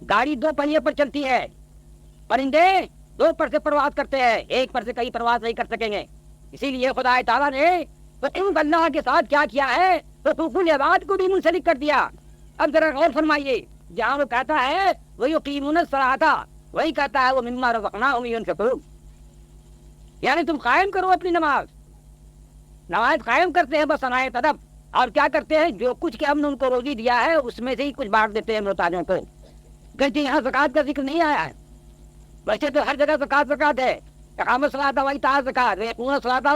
گاڑی دو پہیے پر چلتی ہے، پرندے دو پر سے پرواز کرتے ہیں، ایک پر سے کئی پرواز نہیں کر سکیں گے. اسی لیے خدا تعالیٰ نے اللہ کے ساتھ کیا کیا ہے، حقوق العباد کو بھی منسلک کر دیا. اب ذرا غور فرمائیے، جہاں وہ کہتا ہے وہ یقیمون الصلاۃ، وہی کہتا ہے وہ مما رزقناہم ينفقون. یعنی تم قائم کرو اپنی نماز. نماز قائم کرتے ہیں بس عنایت ادب، اور کیا کرتے ہیں، جو کچھ کہ ہم نے ان کو روزی دیا ہے اس میں سے ہی کچھ بانٹ دیتے ہیں محتاجوں کو. کہتے یہاں زکوٰۃ کا ذکر نہیں آیا ہے. ویسے تو ہر جگہ زکوٰۃ ہے، اقامت الصلاۃ و ایتاء الزکوٰۃ، یقیمون الصلاۃ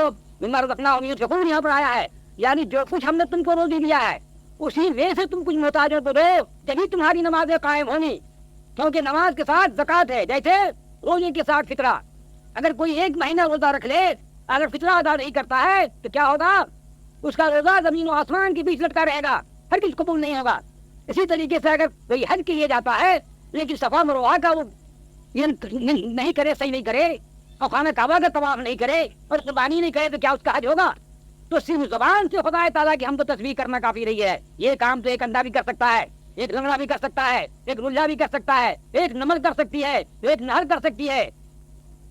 مما رزقناہم ينفقون یہاں پر آیا ہے. یعنی جو کچھ ہم نے تم کو روزی دیا ہے اسی میں سے تم کچھ محتاجوں کو دو، جبھی تمہاری نمازیں قائم ہوں گی. کیونکہ نماز کے ساتھ زکوٰۃ ہے، جیسے روزے کے ساتھ فطرہ. اگر کوئی ایک مہینہ روزہ رکھ لے، اگر فطرہ ادا نہیں کرتا ہے تو کیا ہوگا، اس کا روزہ زمین و آسمان کے بیچ لٹکا رہے گا، ہر کس قبول نہیں ہوگا. اسی طریقے سے اگر کوئی حج کے لیے جاتا ہے لیکن صفا مروہ کا وہ یہ نہیں کرے، صحیح نہیں کرے، اور خانہ کعبہ کا طواف نہیں کرے اور قربانی نہیں کرے، تو کیا اس کا حج ہوگا؟ تو صرف زبان سے خدا تعالیٰ کی حمد و تسبیح کرنا کافی نہیں ہے. یہ کام تو ایک اندھا بھی کر سکتا ہے، ایک لنگڑا بھی کر سکتا ہے، ایک رلا بھی کر سکتا ہے، ایک نمل کر سکتی ہے، ایک نہر کر سکتی ہے،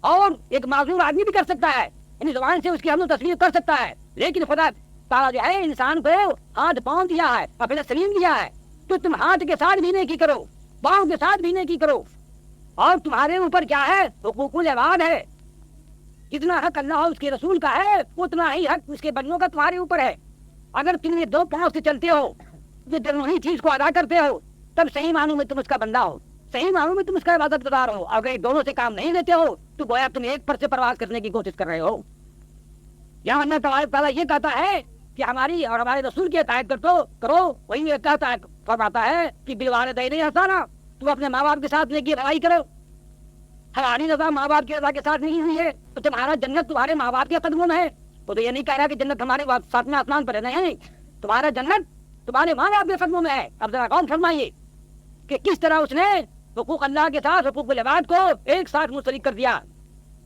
اور ایک معذور آدمی بھی کر سکتا ہے. یعنی زبان سے اس کی حمد و تسبیح کر سکتا ہے. لیکن خدا تعالیٰ جو ہے انسان کو ہاتھ پاؤں دیا ہے، اپنا سلیم دیا ہے، تو تم ہاتھ کے ساتھ بھی نیکی کرو، پاؤں کے ساتھ بھی نیکی کرو. اور تمہارے اوپر کیا ہے، حقوق العباد ہے. جتنا حق اللہ اور اس کے رسول کا ہے اتنا ہی حق اس کے بندوں کا تمہارے اوپر ہے. اگر تم یہ دو پاؤں سے چلتے ہو، یہ دونوں ہی چیز کو ادا کرتے ہو، تب صحیح معنوں میں تم اس کا بندہ ہو، صحیح معنوں میں تم اس کا عبادت گزار ہو. اگر یہ دونوں سے کام نہیں لیتے ہو تو گویا تم ایک پر سے پرواز کرنے کی کوشش کر رہے ہو. یہاں اللہ تبارک تعالیٰ یہ کہتا ہے کہ ہماری اور ہمارے رسول کی اطاعت کرو. وہی یہ کہتا ہے، فرماتا ہے کہ بالوالدین احسانا، تم اپنے ماں باپ کے ساتھ نیکی روائی کرو. ہماری رضا ماں باپ کی رضا کے ساتھ نہیں ہوئی ہے تو تمہارا جنت تمہارے ماں باپ کے قدموں میں ہے. وہ تو یہ نہیں کہہ رہا کہ جنت ہمارے ساتھ میں آسمان پر ہے، نہیں، تمہارا جنت تمہارے ماں باپ کے قدموں میں ہے. اب ذرا غور فرمائیے کہ کس طرح اس نے حقوق اللہ کے ساتھ حقوق العباد کو ایک ساتھ منسلک کر دیا.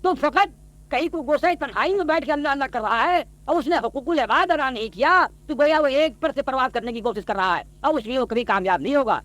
تو فقط کہیں کو گوشہ تنہائی میں بیٹھ کے اللہ اللہ کر رہا ہے اور اس نے حقوق العباد ادا نہیں کیا تو گویا وہ ایک پر سے پرواز کرنے کی کوشش کر رہا ہے اور اس لیے وہ کبھی کامیاب نہیں ہوگا.